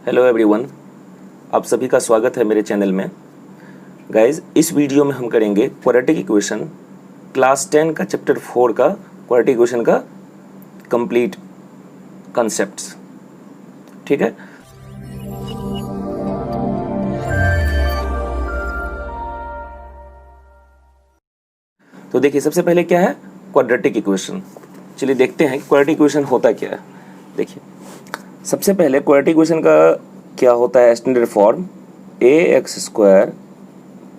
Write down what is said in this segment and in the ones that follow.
Hello everyone, आप सभी का स्वागत है मेरे चैनल में। गाइस, इस वीडियो में हम करेंगे क्वाड्रेटिक इक्वेशन क्लास 10 का चैप्टर 4 का क्वाड्रेटिक इक्वेशन का कंप्लीट कॉन्सेप्ट्स। ठीक है, तो देखिए सबसे पहले क्या है क्वाड्रेटिक इक्वेशन। चलिए देखते हैं क्वाड्रेटिक इक्वेशन होता क्या है। देखिए सबसे पहले क्वाड्रेटिक इक्वेशन का क्या होता है standard form a x square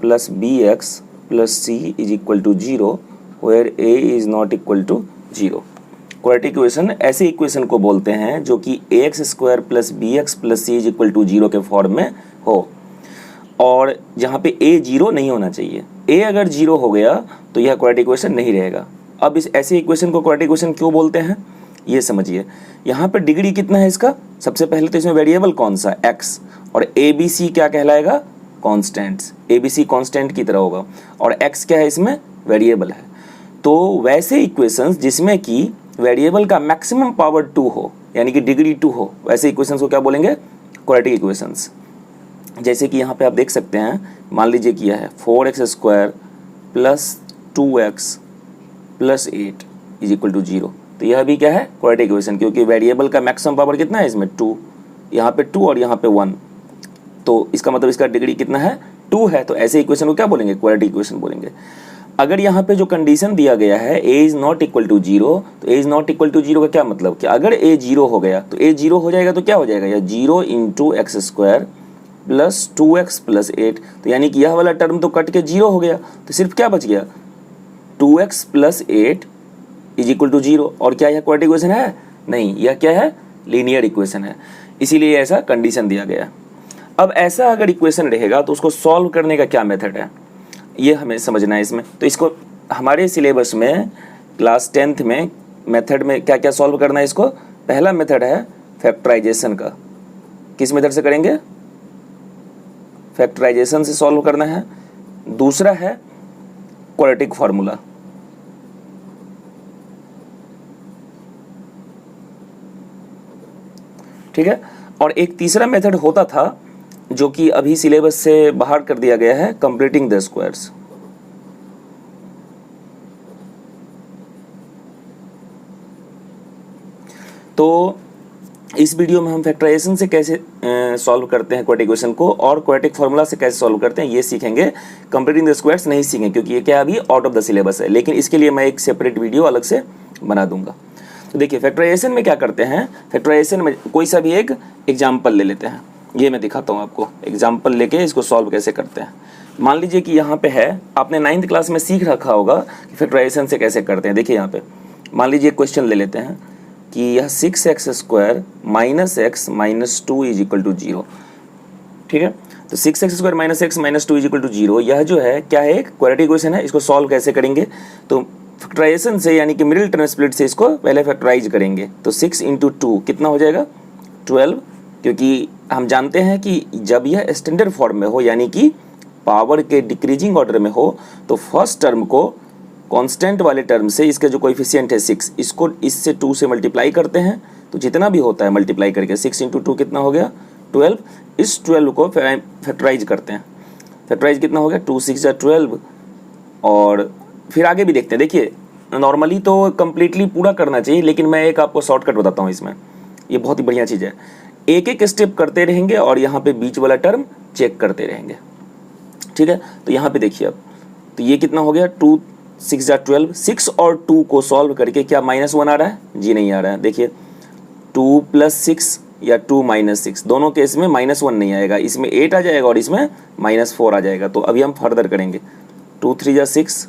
plus b x plus c is equal to zero where a is not equal to zero. Quadratic equation ऐसे इक्वेशन को बोलते हैं जो कि a x square plus b x plus c is equal to zero के form में हो और जहाँ पे ए जीरो नहीं होना चाहिए। ए अगर जीरो हो गया तो यह क्वाड्रेटिक इक्वेशन नहीं रहेगा। अब इस ऐसे इक्वेशन को क्वाड्रेटिक इक्वेशन क्यों बोलते हैं ये समझिए। यहाँ पे डिग्री कितना है इसका, सबसे पहले तो इसमें वेरिएबल कौन सा x और ए बी सी क्या कहलाएगा constants. A B C constant की तरह होगा और x क्या है इसमें वेरिएबल है। तो वैसे इक्वेशंस जिसमें कि वेरिएबल का मैक्सिमम पावर 2 हो यानी कि डिग्री 2 हो, वैसे इक्वेशंस को क्या बोलेंगे क्वाड्रेटिक इक्वेशंस। जैसे कि यहाँ पे आप देख सकते हैं, मान लीजिए किया है 4x square plus 2x plus 8 is equal to zero. तो यह भी क्या है क्वाड्रेटिक इक्वेशन, क्योंकि वेरिएबल का मैक्सिमम पावर कितना है इसमें 2, यहाँ पे 2 और यहाँ पे 1, तो इसका मतलब इसका डिग्री कितना है 2 है। तो ऐसे इक्वेशन को क्या बोलेंगे क्वाड्रेटिक इक्वेशन बोलेंगे। अगर यहाँ पे जो कंडीशन दिया गया है a is not equal to zero, तो a is not equal to zero का क्या मतलब कि अगर ए जीरो हो गया तो ए जीरो हो जाएगा तो क्या हो जाएगा, या zero into x square plus 2x plus 8, तो यानी कि यह वाला टर्म तो कट के जीरो हो गया, तो सिर्फ क्या बच गया 2x plus 8 is equal to zero. और क्या यह क्वाड्रेटिक इक्वेशन है, नहीं, यह क्या है लीनियर इक्वेशन है, इसीलिए ऐसा कंडीशन दिया गया। अब ऐसा अगर इक्वेशन रहेगा तो उसको सॉल्व करने का क्या मेथड है ये हमें समझना है इसमें। तो इसको हमारे सिलेबस में क्लास 10th में मेथड में क्या क्या सॉल्व करना है इसको। पहला मेथड है फैक्टराइजेशन का, किस मेथड से करेंगे फैक्टराइजेशन से सॉल्व करना है। दूसरा है क्वाड्रेटिक फार्मूला, ठीक है। और एक तीसरा मेथड होता था जो कि अभी सिलेबस से बाहर कर दिया गया है, कंप्लीटिंग द स्क्वायर्स। तो इस वीडियो में हम फैक्टराइजेशन से कैसे सॉल्व करते हैं क्वाड्रेटिक इक्वेशन को और क्वाड्रेटिक फार्मूला से कैसे सॉल्व करते हैं ये सीखेंगे। कंप्लीटिंग द स्क्वायर्स नहीं सीखेंगे क्योंकि ये क्या अभी आउट ऑफ द सिलेबस है, लेकिन इसके लिए मैं एक सेपरेट वीडियो अलग से बना दूंगा। तो देखिए फैक्टराइजेशन में क्या करते हैं, फैक्टराइजेशन में कोई सा भी एक एग्जाम्पल ले लेते हैं, ये मैं दिखाता हूँ आपको एग्जाम्पल लेके इसको सॉल्व कैसे करते हैं। मान लीजिए कि यहाँ पे है, आपने 9th क्लास में सीख रखा होगा कि फैक्टराइजेशन से कैसे करते हैं। देखिए यहाँ पे मान लीजिए क्वेश्चन ले लेते हैं कि यह 6x square minus x minus 2 is equal to zero, ठीक है। तो 6x square minus x minus 2 is equal to zero, यह जो है क्या है एक क्वाड्रेटिक इक्वेशन है। इसको सॉल्व कैसे करेंगे, तो फैक्टराइजेशन से यानी कि मिडिल टर्म स्प्लिट से इसको पहले फैक्टराइज करेंगे। तो 6 इंटू 2 कितना हो जाएगा 12, क्योंकि हम जानते हैं कि जब यह स्टैंडर्ड फॉर्म में हो यानी कि पावर के डिक्रीजिंग ऑर्डर में हो तो फर्स्ट टर्म को कांस्टेंट वाले टर्म से इसके जो कोएफिशिएंट है 6, इसको इससे 2 से मल्टीप्लाई करते हैं तो जितना भी होता है मल्टीप्लाई करके 6 इंटू 2 कितना हो गया 12। इस 12 को फैक्टराइज करते हैं, फैक्टराइज कितना हो गया 2 6 12। और फिर आगे भी देखते हैं। देखिए नॉर्मली तो कंप्लीटली पूरा करना चाहिए, लेकिन मैं एक आपको शॉर्टकट बताता हूँ इसमें, ये बहुत ही बढ़िया चीज़ है। एक एक स्टेप करते रहेंगे और यहाँ पे बीच वाला टर्म चेक करते रहेंगे, ठीक है। तो यहाँ पे देखिए अब, तो ये कितना हो गया 2 6 12, 6 और 2 को सॉल्व करके क्या -1 आ रहा है, जी नहीं आ रहा है। देखिए 2 + 6 या 2 - 6, दोनों केस में -1 नहीं आएगा, इसमें 8 आ जाएगा और इसमें -4 आ जाएगा। तो अभी हम फर्दर करेंगे 2 3 6।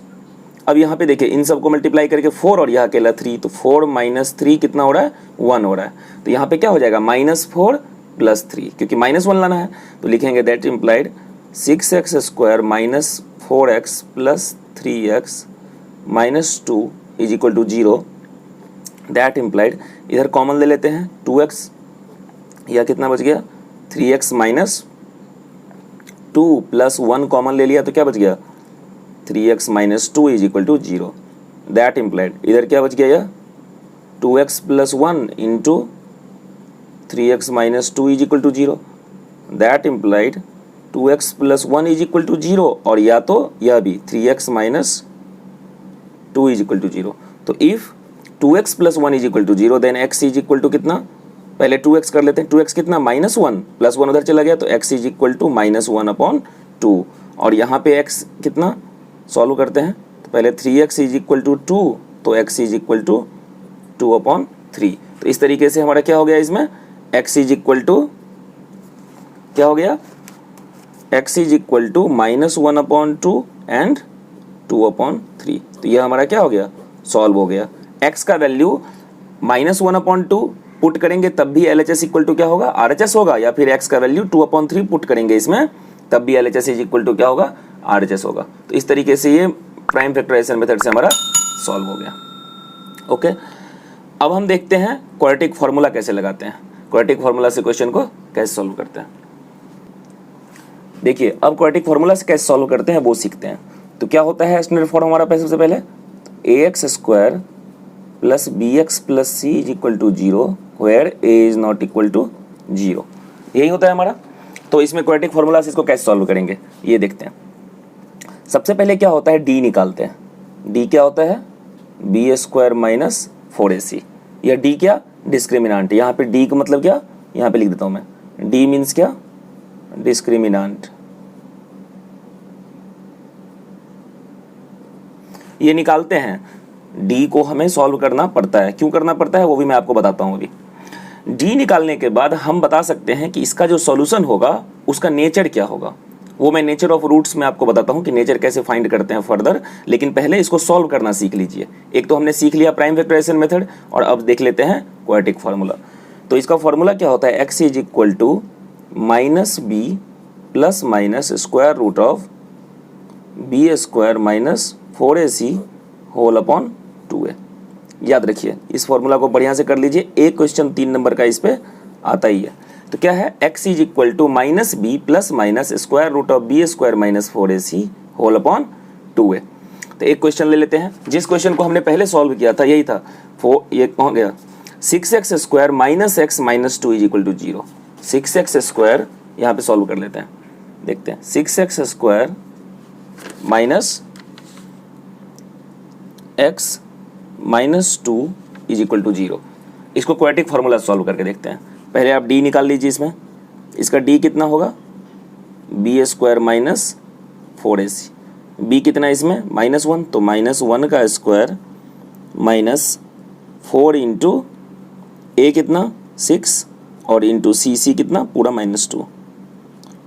अब यहाँ पे देखिए इन सबको मल्टीप्लाई करके 4 और यहाँ अकेला 3, तो 4 - 3 कितना हो रहा है 1 हो रहा है। तो यहाँ पे क्या हो जाएगा -4 + 3, क्योंकि -1 लाना है। तो लिखेंगे that implied 6x square minus 4x plus 3x minus 2 is equal to zero. That implied इधर कॉमन ले लेते हैं 2x, यह कितना बच गया 3x माइनस 2 प्लस 1 कॉमन ले लिया तो क्या बच गया 3x minus 2 is equal to zero. That implied इधर क्या बच गया, यह 2x plus 1 into 3x minus 2 is equal to 0, that implied 2x plus 1 is equal to 0, और या तो यह भी 3x minus 2 is equal to 0। तो if 2x plus 1 is equal to 0 then x is equal to कितना, पहले 2x कर लेते हैं, 2x कितना माइनस 1, प्लस 1 उधर चला गया तो x is equal to minus 1 upon 2, और यहाँ पे x कितना सॉल्व करते हैं, तो पहले 3x इज इक्वल टू 2 तो x is equal to 2 upon 3। तो इस तरीके से हमारा क्या हो गया, इसमें x इज इक्वल टू क्या हो गया, x is equal to minus 1 upon 2 and 2 upon 3। तो यह हमारा क्या हो गया, सॉल्व हो गया। x का वैल्यू माइनस 1 अपॉन 2 पुट करेंगे तब भी LHS इक्वल टू क्या होगा, RHS होगा, या फिर x का वैल्यू 2 अपॉन 3 पुट करेंगे इसमें तब भी LHS इज इक्वल टू क्या होगा, RHS होगा। तो इस तरीके से ये प्राइम फैक्टराइजेशन मेथड से हमारा सॉल्व हो गया। ओके, अब हम देखते हैं क्वाड्रेटिक फार्मूला कैसे लगाते हैं, क्वाड्रेटिक फार्मूला से क्वेश्चन को कैसे सॉल्व करते हैं। देखिए अब क्वाड्रेटिक फार्मूला से कैसे सॉल्व करते हैं वो सीखते हैं। तो क्या होता है स्टैंडर्ड फॉर्म हमारा, सबसे पहले ax square plus bx plus c is equal to 0 where a is not equal to 0, यही होता है हमारा। तो इसमें क्वाड्रेटिक फार्मूला से इसको कैसे सॉल्व करेंगे ये देखते हैं। सबसे पहले क्या होता है, d निकालते हैं। d क्या होता है, b स्क्वायर माइनस 4ac, यह d क्या, डिस्क्रिमिनांट। यहाँ पे d का मतलब क्या, यहाँ पे लिख देता हूँ मैं, d मीन्स क्या, डिस्क्रिमिनांट। ये निकालते हैं, d को हमें सॉल्व करना पड़ता है, क्यों करना पड़ता है वो भी मैं आपको बताता हूँ अभी। d निकालने के बाद हम बता सकते हैं कि इसका जो सॉल्यूशन होगा उसका नेचर क्या होगा, वो मैं नेचर ऑफ रूट्स में आपको बताता हूँ कि नेचर कैसे फाइंड करते हैं फर्दर। लेकिन पहले इसको सॉल्व करना सीख लीजिए। एक तो हमने सीख लिया प्राइम फैक्टराइजेशन मेथड, और अब देख लेते हैं क्वाड्रेटिक फार्मूला। तो इसका फार्मूला क्या होता है, x is equal to minus b plus minus square root of b square minus 4ac whole upon 2a। याद रखिए इस फॉर्मूला को बढ़िया से कर लीजिए, एक क्वेश्चन 3 नंबर का इस पे आता ही है। तो क्या है, x is equal to minus b plus minus square root of b square minus 4ac whole upon 2a। तो एक क्वेश्चन ले लेते हैं, जिस क्वेश्चन को हमने पहले सॉल्व किया था यही था, ये हो गया 6x square minus x minus 2 is equal to 0। 6x square यहाँ पे सॉल्व कर लेते हैं, देखते हैं 6x square minus x minus 2 is equal to 0। इसको क्वाड्रेटिक फार्मूला सॉल्व करके देखते हैं। पहले आप d निकाल लीजिए, इसमें इसका d कितना होगा, B square minus 4ac, b कितना इसमें -1, तो -1 का स्क्वायर माइनस 4 इंटू a कितना 6 और इंटू c कितना पूरा -2।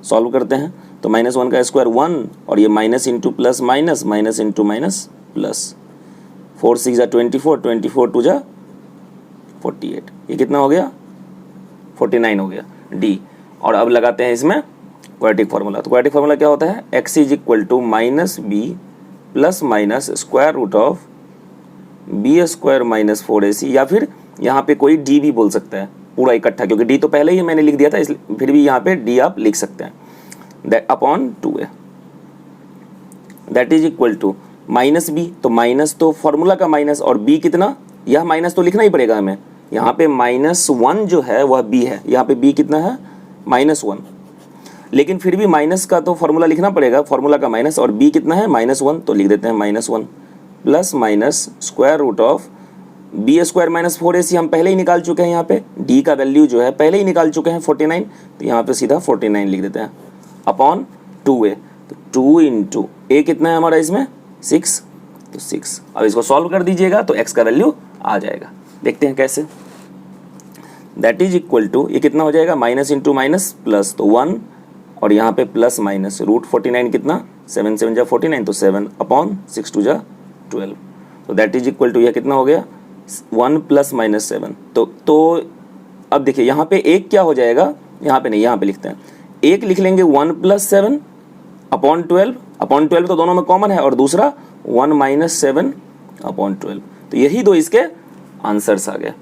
सॉल्व करते हैं तो -1 का स्क्वायर 1 और ये minus into plus minus, minus into minus plus, 4 6 जा 24, 24 2 जा 48, ये कितना हो गया 49 हो गया d। और अब लगाते हैं इसमें क्वाड्रेटिक फार्मूला। तो क्वाड्रेटिक फार्मूला क्या होता है, x is equal to minus b plus minus square root of b square minus 4ac, या फिर यहाँ पे कोई d भी बोल सकता है पूरा इकट्ठा, क्योंकि d तो पहले ही मैंने लिख दिया था, इसलिए फिर भी यहाँ पे d आप लिख सकते हैं, that upon 2a, that is equal to minus b, तो माइनस तो फॉर्मूला का माइनस, और b कितना, यह माइनस तो लिखना ही पड़ेगा हमें, यहाँ पे -1 जो है वह b है, यहाँ पे b कितना है -1, लेकिन फिर भी माइनस का तो फॉर्मूला लिखना पड़ेगा, फॉर्मूला का माइनस, और b कितना है -1, तो लिख देते हैं -1 plus minus square root of b square minus 4ac हम पहले ही निकाल चुके हैं, यहाँ पे d का वैल्यू जो है पहले ही निकाल चुके हैं 49, तो यहाँ पे सीधा 49 लिख देते हैं अपॉन 2a, तो 2 इंटू a कितना है हमारा इसमें 6, तो 6। अब इसको सॉल्व कर दीजिएगा तो x का वैल्यू आ जाएगा, देखते हैं कैसे। दैट इज इक्वल टू, ये कितना हो जाएगा, माइनस इंटू माइनस प्लस, तो 1 और यहाँ पे प्लस माइनस, रूट 49 कितना 7 7 जा 49, तो 7 अपॉन 6 2 जा 12, तो दैट इज इक्वल टू यह कितना हो गया 1 प्लस माइनस 7। तो अब देखिए यहाँ पे एक क्या हो जाएगा, यहाँ पे नहीं, यहाँ पे लिखते हैं एक लिख लेंगे 1 प्लस 7 अपॉन 12, अपॉन 12 तो दोनों में कॉमन है, और दूसरा 1 माइनस 7 अपॉन 12, तो यही दो इसके आंसर्स आ गए।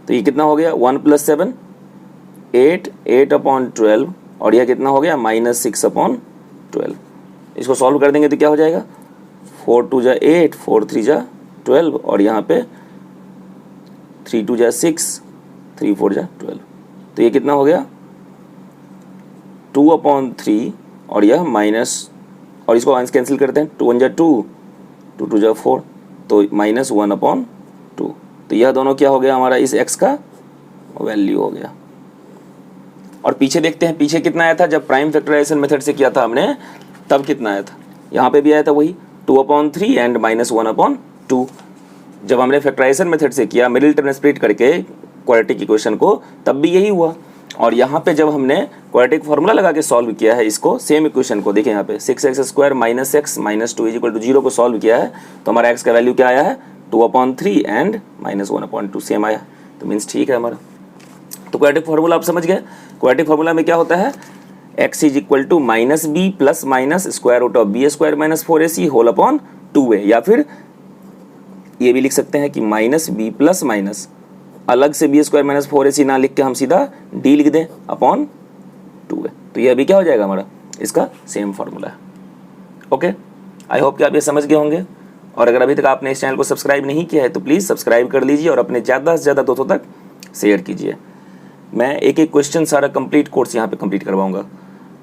तो ये कितना हो गया 1 प्लस 7 8, 8 अपॉन 12, और यह कितना हो गया -6 अपॉन 12। इसको सॉल्व कर देंगे तो क्या हो जाएगा 4 2 जा 8, 4 3 जा 12, और यहाँ पे 3 2 जा 6, 3 4 जा 12। तो ये कितना हो गया 2/3 और यह माइनस, और इसको आंसर कैंसिल करते हैं, 2 × 1 = 2, 2 × 2 = 4, तो -1/2। तो यह दोनों क्या हो गया हमारा, इस x का वैल्यू हो गया। और पीछे देखते हैं, पीछे कितना आया था जब प्राइम फैक्टराइजेशन मेथड से किया था हमने, तब कितना आया था, यहाँ पे भी आया था वही 2/3 एंड -1/2। जब हमने फैक्टराइजेशन मेथड से किया मिडिल टर्म स्प्लिट करके क्वाड्रेटिक इक्वेशन को, तब भी यही हुआ। और यहाँ पे जब हमने क्वाड्रेटिक फार्मूला लगा के सॉल्व किया है इसको, सेम इक्वेशन को देखिए यहाँ पे 6x² - x - 2 = 0 को सॉल्व किया है, तो हमारा x का वैल्यू क्या आया है 2/3 एंड -1/2 सेम आया, तो मीन्स ठीक है हमारा। तो क्वाड्रेटिक फार्मूला आप समझ गए। क्वाड्रेटिक फार्मूला में क्या होता है, x = -b ± (b² - 4ac whole) 2a, या फिर ये भी लिख सकते हैं कि -b ± अलग से (b² - 4ac ना लिख के हम सीधा d लिख दें अपॉन 2a। तो ये अभी क्या हो जाएगा हमारा, इसका सेम फार्मूला है। ओके, आई होप कि आप ये समझ गए होंगे। और अगर अभी तक आपने इस चैनल को सब्सक्राइब नहीं किया है तो प्लीज़ सब्सक्राइब कर लीजिए और अपने ज़्यादा से ज़्यादा दोस्तों तक शेयर कीजिए। मैं एक एक क्वेश्चन सारा कंप्लीट कोर्स यहाँ पे कंप्लीट करवाऊंगा।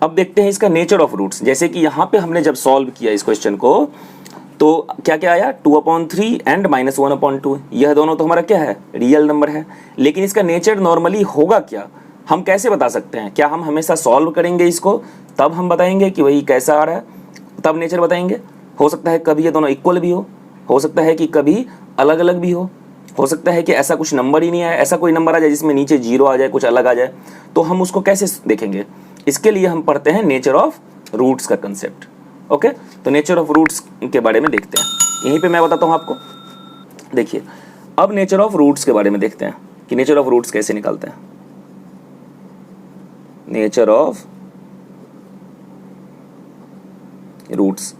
अब देखते हैं इसका नेचर ऑफ रूट्स। जैसे कि यहाँ पे हमने जब सॉल्व किया इस क्वेश्चन को, तो क्या क्या आया 2/3 एंड -1/2, यह दोनों तो हमारा क्या है, रियल नंबर है। लेकिन इसका नेचर नॉर्मली होगा क्या, हम कैसे बता सकते हैं? क्या हम हमेशा सॉल्व करेंगे इसको तब हम बताएंगे कि वही कैसा आ रहा है, तब नेचर बताएंगे? हो सकता है कभी ये दोनों इक्वल भी हो सकता है कि कभी अलग अलग भी हो सकता है कि ऐसा कुछ नंबर ही नहीं आए, ऐसा कोई नंबर आ जाए जिसमें नीचे 0 आ जाए, कुछ अलग आ जाए, तो हम उसको कैसे देखेंगे? इसके लिए हम पढ़ते हैं नेचर ऑफ रूट्स का कंसेप्ट। ओके, तो नेचर ऑफ रूट्स के बारे में देखते हैं, यहीं पे मैं बताता हूँ आपको। देखिए, अब नेचर ऑफ रूट्स के बारे में देखते हैं कि नेचर ऑफ रूट्स कैसे निकालते हैं। नेचर ऑफ रूट्स,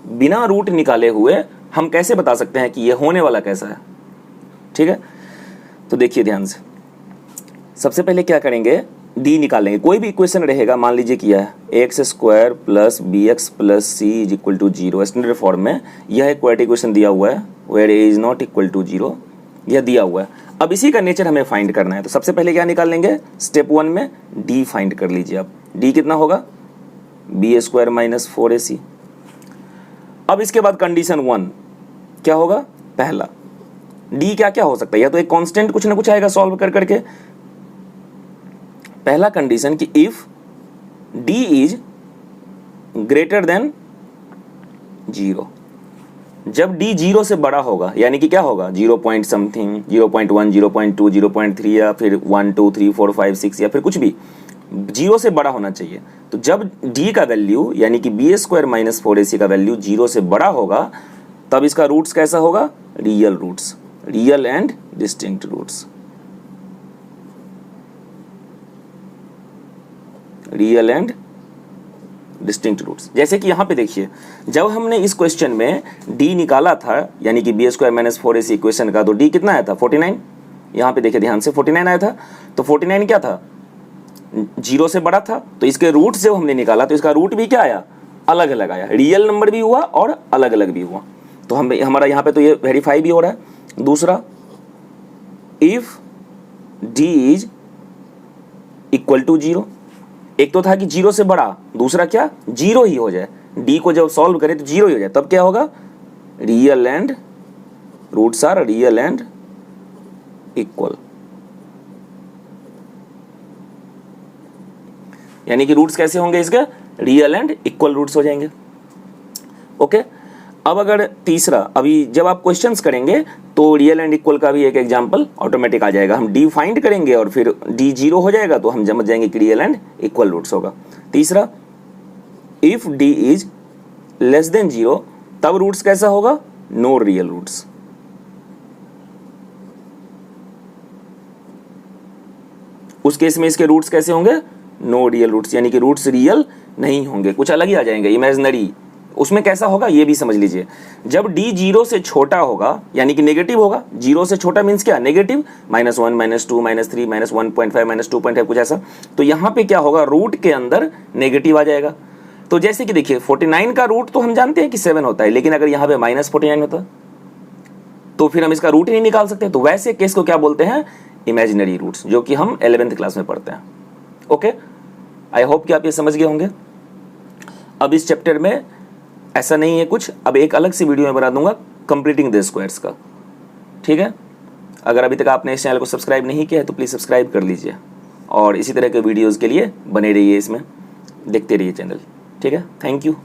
बिना रूट निकाले हुए हम कैसे बता सकते हैं कि ये होने वाला कैसा है? ठीक है, तो देखिए ध्यान से, सबसे पहले क्या करेंगे, डी निकालेंगे। कोई भी इक्वेशन रहेगा, मान लीजिए किया है x² + bx + c = 0 standard form में, यह एक क्वाड्रेटिक इक्वेशन दिया हुआ है वेयर a ≠ = 0, यह दिया हुआ है। अब इसी का नेचर हमें फाइंड करना है, तो सबसे पहले क्या निकाल लेंगे, स्टेप 1 में d फाइंड कर लीजिए। अब d कितना होगा, b² - 4ac। अब इसके बाद कंडीशन 1 क्या होगा, पहला d क्या क्या हो सकता है, या तो एक कांस्टेंट कुछ ना कुछ आएगा सॉल्व कर करके। पहला कंडीशन कि if d is greater than 0, जब d 0 से बड़ा होगा, यानी कि क्या होगा 0 पॉइंट समथिंग, 0.1 0.2 0.3 या फिर 1 2 3 4 5 6 या फिर कुछ भी 0 से बड़ा होना चाहिए। तो जब d का वैल्यू यानी कि b² - 4ac का वैल्यू 0 से बड़ा होगा, तब इसका रूट्स कैसा होगा, real roots, real and distinct roots, real and distinct roots. जैसे कि यहाँ पे देखिए, जब हमने इस क्वेश्चन में d निकाला था यानी कि b² - 4ac इक्वेशन का, तो d कितना आया था 49। यहाँ पे देखिए ध्यान से 49 आया था, तो 49 क्या था, 0 से बड़ा था, तो इसके रूट से हमने निकाला, तो इसका रूट भी क्या आया, अलग अलग आया, रियल नंबर भी हुआ और अलग अलग भी हुआ। तो हमारा यहाँ पे तो ये वेरीफाई भी हो रहा है। दूसरा, if d is equal to 0, एक तो था कि 0 से बड़ा, दूसरा क्या 0 ही हो जाए, d को जब सॉल्व करें तो 0 ही हो जाए, तब क्या होगा, real and roots are real and equal, यानी कि रूट्स कैसे होंगे इसके, रियल एंड इक्वल रूट्स हो जाएंगे। ओके, अब अगर तीसरा, अभी जब आप क्वेश्चंस करेंगे तो रियल एंड इक्वल का भी एक एग्जांपल ऑटोमेटिक आ जाएगा। हम डी फाइंड करेंगे और फिर डी 0 हो जाएगा, तो हम समझ जाएंगे कि रियल एंड इक्वल रूट्स होगा। तीसरा, if D is less than 0, तब रूट्स कैसा होगा, नो रियल रूट्स। उस केस में इसके रूट्स कैसे होंगे, नो रियल रूट्स, यानी कि रूट्स रियल नहीं होंगे, कुछ अलग ही आ जाएंगे, इमेजिनरी। उसमें कैसा होगा ये भी समझ लीजिए, जब d 0 से छोटा होगा यानी कि नेगेटिव होगा, 0 से छोटा मीन्स क्या, नेगेटिव, -1 -2 -3 -1.5 -2.5 कुछ ऐसा, तो यहाँ पे क्या होगा, रूट के अंदर नेगेटिव आ जाएगा। तो जैसे कि देखिए 49 का रूट तो हम जानते हैं कि 7 होता है, लेकिन अगर यहाँ पे -49 होता तो फिर हम इसका रूट ही नहीं निकाल सकते। तो वैसे केस को क्या बोलते हैं, इमेजिनरी रूट्स, जो कि हम 11th क्लास में पढ़ते हैं। ओके, आई होप कि आप ये समझ गए होंगे। अब इस चैप्टर में ऐसा नहीं है कुछ, अब एक अलग सी वीडियो में बना दूंगा कंप्लीटिंग द स्क्वायर्स का, ठीक है। अगर अभी तक आपने इस चैनल को सब्सक्राइब नहीं किया है तो प्लीज़ सब्सक्राइब कर लीजिए, और इसी तरह के वीडियोज़ के लिए बने रहिए, इसमें देखते रहिए चैनल, ठीक है। Thank you.